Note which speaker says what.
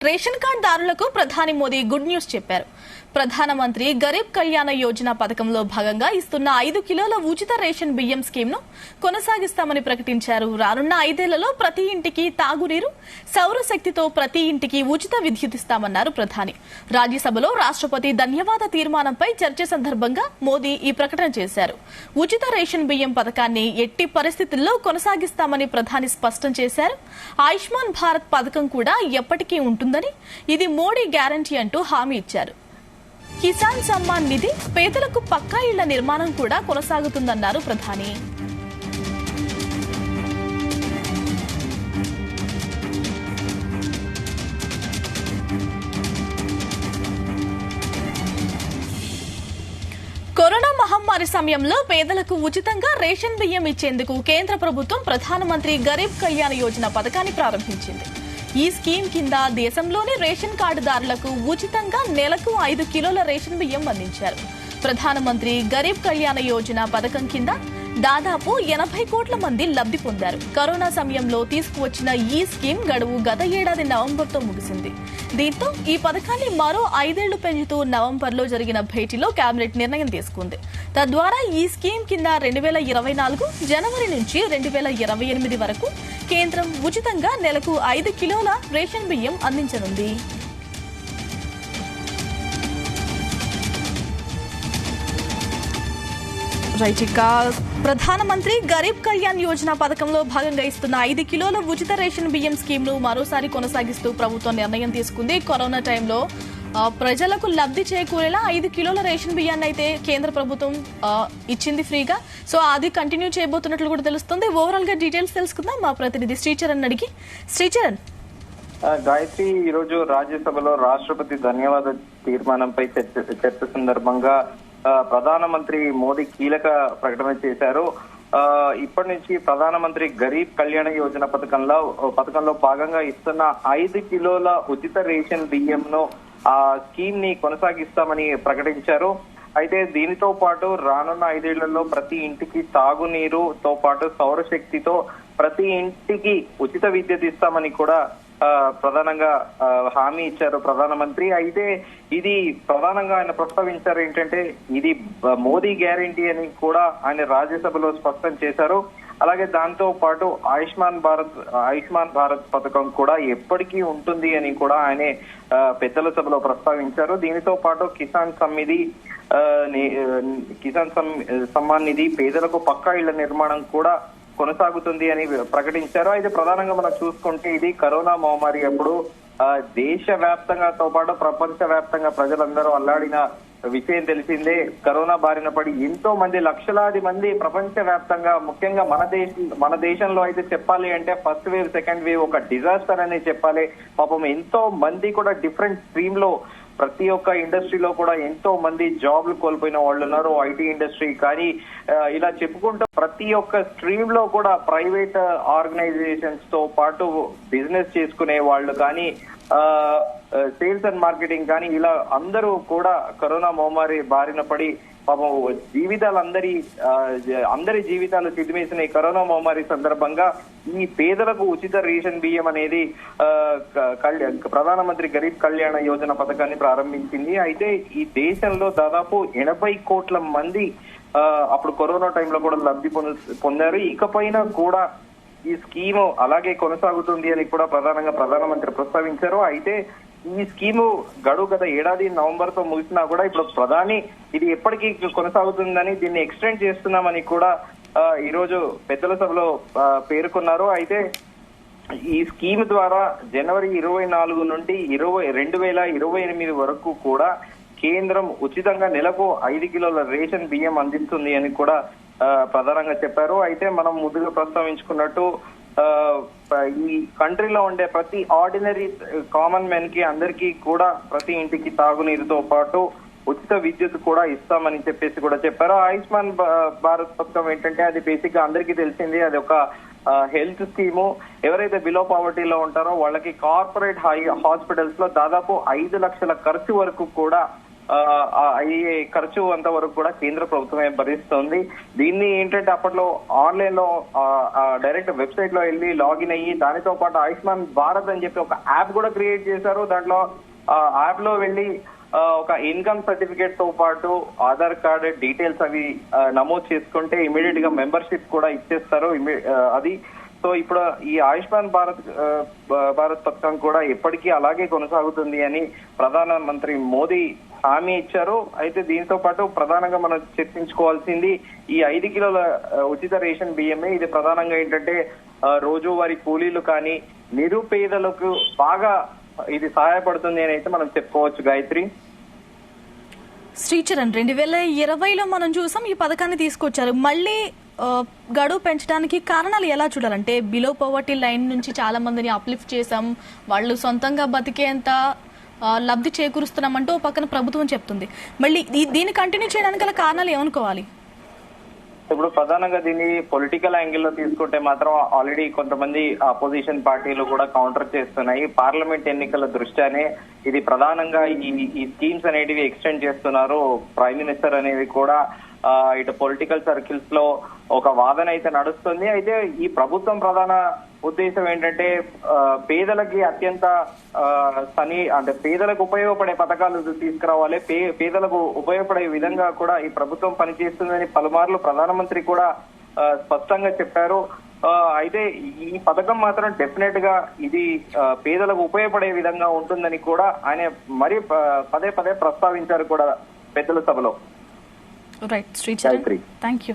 Speaker 1: Ration card దారులకు ప్రధాని Modi good news చెప్పారు. ప్రధానమంత్రి గరీబ్ కళ్యాణ యోజన పథకంలో భాగంగా ఇస్తున్న 5 కిలోల ఉచిత రేషన్ బియ్యం స్కీమ్ ను కొనసాగిస్తామని ప్రకటించారు. రానున్న 5 ఏళ్లలో ప్రతి ఇంటికి తాగునీరు, సౌరశక్తితో ప్రతి ఇంటికి ఉచిత విద్యుత్ ఇస్తామన్నారు ప్రధాని. రాజ్యసభలో రాష్ట్రపతి ధన్యవాద తీర్మానంపై చర్చ సందర్భంగా మోదీ ఈ ప్రకటన చేశారు. ఉచిత రేషన్ బియ్యం పథకాన్ని ఎట్టి పరిస్థితుల్లో కొనసాగిస్తామని ప్రధాని స్పష్టం చేశారు. ఆయుష్మాన్ భారత్ పథకం కూడా ఎప్పటికీ ఉంటుందని, ఇది మోడీ గ్యారంటీ అంటూ హామీ ఇచ్చారు. కిసాన్ సమ్మాన్ నిధి, పేదలకు పక్కా ఇళ్ల నిర్మాణం కూడా కొనసాగుతుందన్నారు ప్రధాని. కరోనా మహమ్మారి సమయంలో పేదలకు ఉచితంగా రేషన్ బియ్యం ఇచ్చేందుకు కేంద్ర ప్రభుత్వం ప్రధానమంత్రి గరీబ్ కళ్యాణ యోజన పథకాన్ని ప్రారంభించింది. ఈ స్కీమ్ కింద దేశంలోని రేషన్ కార్డుదారులకు ఉచితంగా నెలకు 5 కిలోల రేషన్ బియ్యం అందించారు. ప్రధానమంత్రి గరీబ్ కళ్యాణ యోజన పథకం కింద దాదాపు 80 కోట్ల మంది లబ్ధి పొందారు. కరోనా సమయంలో తీసుకువచ్చిన ఈ స్కీమ్ గడువు గత ఏడాది నవంబర్తో ముగిసింది. దీంతో ఈ పథకాన్ని మరో 5 ఏళ్లు పెంచుతూ నవంబర్లో జరిగిన భేటీలో కేబినెట్ నిర్ణయం తీసుకుంది. తద్వారా ఈ స్కీమ్ కింద 2024 జనవరి నుంచి 2028 వరకు కేంద్రం ఉచితంగా నెలకు 5 కిలోల రేషన్ బియ్యం అందించనుంది. ప్రధానమంత్రి గరీబ్ కళ్యాణ్ యోజన పథకంలో భాగంగా ఇస్తున్న 5 కిలోల ఉచిత రేషన్ బియ్యం స్కీమ్ ను మరోసారి కొనసాగిస్తూ ప్రభుత్వం నిర్ణయం తీసుకుంది. కరోనా టైంలో ప్రజలకు లబ్ధి చేకూరేలా 5 కిలోల రేషన్ బియ్యాన్ని అయితే కేంద్ర ప్రభుత్వం ఇచ్చింది ఫ్రీగా. సో అది కంటిన్యూ చేయబోతున్నట్లు కూడా తెలుస్తుంది. ఓవరాల్ గా డీటెయిల్స్ తెలుసుకుందాం మా ప్రతినిధి శ్రీచరణ్ అడిగి. శ్రీచరణ్,
Speaker 2: గాయత్రి, ఈ రోజు రాజ్యసభలో రాష్ట్రపతి ధన్యవాద తీర్మానంపై చర్చ సందర్భంగా ప్రధానమంత్రి మోదీ కీలక ప్రకటన చేశారు. ఇప్పటి నుంచి ప్రధానమంత్రి గరీబ్ కళ్యాణ యోజన పథకంలో భాగంగా ఇస్తున్న 5 కిలోల ఉచిత రేషన్ బియ్యంను ఆ స్కీమ్ ని కొనసాగిస్తామని ప్రకటించారు. అయితే దీనితో పాటు రానున్న 5 ఏళ్లలో ప్రతి ఇంటికి తాగునీరుతో పాటు సౌరశక్తితో ప్రతి ఇంటికి ఉచిత విద్యుత్ ఇస్తామని కూడా ప్రధానంగా హామీ ఇచ్చారు ప్రధానమంత్రి. అయితే ఇది ప్రధానంగా ఆయన ప్రస్తావించారు ఏంటంటే ఇది మోదీ గ్యారంటీ అని కూడా ఆయన రాజ్యసభలో స్పష్టం చేశారు. అలాగే దాంతో పాటు ఆయుష్మాన్ భారత్ పథకం కూడా ఎప్పటికీ ఉంటుంది అని కూడా ఆయనే పెద్దల సభలో ప్రస్తావించారు. దీనితో పాటు కిసాన్ సమ్మాన్ నిధి, పేదలకు పక్కా ఇళ్ల నిర్మాణం కూడా కొనసాగుతుంది అని ప్రకటించారు. అయితే ప్రధానంగా మనం చూసుకుంటే ఇది కరోనా మహమ్మారి అప్పుడు దేశ వ్యాప్తంగాతో పాటు ప్రపంచ వ్యాప్తంగా ప్రజలందరూ అల్లాడిన విషయం తెలిసిందే. కరోనా బారిన పడి ఎంతో మంది, లక్షలాది మంది ప్రపంచ వ్యాప్తంగా, ముఖ్యంగా మన దేశంలో అయితే చెప్పాలి అంటే ఫస్ట్ వేవ్, సెకండ్ వేవ్ ఒక డిజాస్టర్ అనే చెప్పాలి. పాపం ఎంతో మంది కూడా డిఫరెంట్ స్ట్రీమ్ లో ప్రతి ఒక్క ఇండస్ట్రీలో కూడా ఎంతో మంది జాబ్లు కోల్పోయిన వాళ్ళు ఉన్నారు. ఐటీ ఇండస్ట్రీ కానీ ఇలా చెప్పుకుంటూ ప్రతి ఒక్క స్ట్రీమ్ లో కూడా ప్రైవేట్ ఆర్గనైజేషన్స్ తో పాటు బిజినెస్ చేసుకునే వాళ్ళు కానీ, సేల్స్ అండ్ మార్కెటింగ్ కానీ, ఇలా అందరూ కూడా కరోనా మహమ్మారి బారిన పడి పాపం అందరి జీవితాలు చిదిమేసిన ఈ కరోనా మహమ్మారి సందర్భంగా ఈ పేదలకు ఉచిత రేషన్ బియ్యం అనేది ప్రధానమంత్రి గరీబ్ కళ్యాణ యోజన పథకాన్ని ప్రారంభించింది. అయితే ఈ దేశంలో దాదాపు 80 కోట్ల మంది అప్పుడు కరోనా టైంలో కూడా లబ్ధి పొందారు. ఇకపైన కూడా ఈ స్కీము అలాగే కొనసాగుతుంది అని కూడా ప్రధానమంత్రి ప్రస్తావించారు. అయితే ఈ స్కీము గడువు గత ఏడాది నవంబర్ తో ముగిసినా కూడా ఇప్పుడు ప్రధాని ఇది ఎప్పటికీ కొనసాగుతుందని, దీన్ని ఎక్స్టెండ్ చేస్తున్నామని కూడా ఈ రోజు పెద్దల సభలో పేర్కొన్నారు. అయితే ఈ స్కీమ్ ద్వారా జనవరి 24 నుండి 2028 వరకు కూడా కేంద్రం ఉచితంగా నెలకు 5 కిలోల రేషన్ బియ్యం అందిస్తుంది అని కూడా ప్రధానంగా చెప్పారు. అయితే మనం ముందుగా ప్రస్తావించుకున్నట్టు ఈ కంట్రీలో ఉండే ప్రతి ఆర్డినరీ కామన్ మెన్ కి అందరికీ కూడా ప్రతి ఇంటికి తాగునీరుతో పాటు ఉచిత విద్యుత్ కూడా ఇస్తామని చెప్పేసి కూడా చెప్పారు. ఆయుష్మాన్ భారత్ పథకం ఏంటంటే అది బేసిక్ గా అందరికీ తెలిసింది. అది ఒక హెల్త్ స్కీము. ఎవరైతే బిలో పావర్టీలో ఉంటారో వాళ్ళకి కార్పొరేట్ హాస్పిటల్స్ లో దాదాపు 5 లక్షల ఖర్చు వరకు కూడా అయ్యే ఖర్చు అంతవరకు కూడా కేంద్ర ప్రభుత్వమే భరిస్తోంది. దీన్ని ఏంటంటే అప్పట్లో ఆన్లైన్ లో డైరెక్ట్ వెబ్సైట్ లో వెళ్ళి లాగిన్ అయ్యి దానితో పాటు ఆయుష్మాన్ భారత్ అని చెప్పి ఒక యాప్ కూడా క్రియేట్ చేశారు. దాంట్లో యాప్ లో వెళ్ళి ఒక ఇన్కమ్ సర్టిఫికేట్ తో పాటు ఆధార్ కార్డ్ డీటెయిల్స్ అవి నమోదు చేసుకుంటే ఇమీడియట్ గా మెంబర్షిప్ కూడా ఇచ్చేస్తారు అది. సో ఇప్పుడు ఈ ఆయుష్మాన్ భారత్ పథకం కూడా ఎప్పటికీ అలాగే కొనసాగుతుంది అని ప్రధానమంత్రి మోదీ హామీ ఇచ్చారు. అయితే దీంతో పాటు ప్రధానంగా మనం చర్చించుకోవాల్సింది ఈ 5 కిలోల ఉచిత రేషన్ బియ్యమే. ఇది ప్రధానంగా ఏంటంటే రోజువారీ కూలీలు కానీ నిరుపేదలకు బాగా ఇది సహాయపడుతుంది అని అయితే మనం చెప్పుకోవచ్చు. గాయత్రి,
Speaker 1: శ్రీచరణ్ 2020లో మనం చూసాం ఈ పథకాన్ని తీసుకొచ్చారు. మళ్ళీ గడువు పెంచడానికి కారణాలు ఎలా చూడాలంటే బిలో పవర్టీ లైన్ నుంచి చాలా మందిని అప్లిఫ్ట్ చేశాం, వాళ్ళు సొంతంగా బతికేంత లబ్ధి చేకూరుస్తున్నామంటూ పక్కన ప్రభుత్వం చెప్తుంది. మళ్ళీ దీన్ని కంటిన్యూ చేయడానికి గల కారణాలు ఏమనుకోవాలి?
Speaker 2: ఇప్పుడు ప్రధానంగా దీన్ని పొలిటికల్ యాంగిల్ లో తీసుకుంటే మాత్రం ఆల్రెడీ కొంతమంది అపోజిషన్ పార్టీలు కూడా కౌంటర్ చేస్తున్నాయి. పార్లమెంట్ ఎన్నికల దృష్ట్యానే ఇది ప్రధానంగా ఈ స్కీమ్స్ అనేటివి ఎక్స్టెండ్ చేస్తున్నారు. ప్రైమ్ మినిస్టర్ అనేవి కూడా ఇటు పొలిటికల్ సర్కిల్స్ లో ఒక వాదన అయితే నడుస్తుంది. అయితే ఈ ప్రభుత్వం ప్రధాన ఉద్దేశం ఏంటంటే పేదలకి అత్యంత అంటే పేదలకు ఉపయోగపడే పథకాలు తీసుకురావాలి, పేదలకు ఉపయోగపడే విధంగా కూడా ఈ ప్రభుత్వం పనిచేస్తుందని పలుమార్లు ప్రధానమంత్రి కూడా స్పష్టంగా చెప్పారు. అయితే ఈ పథకం మాత్రం డెఫినెట్ గా ఇది పేదలకు ఉపయోగపడే విధంగా ఉంటుందని కూడా ఆయన మరి పదే పదే ప్రస్తావించారు కూడా పెద్దల సభలో.
Speaker 1: Right Sricharan, thank you.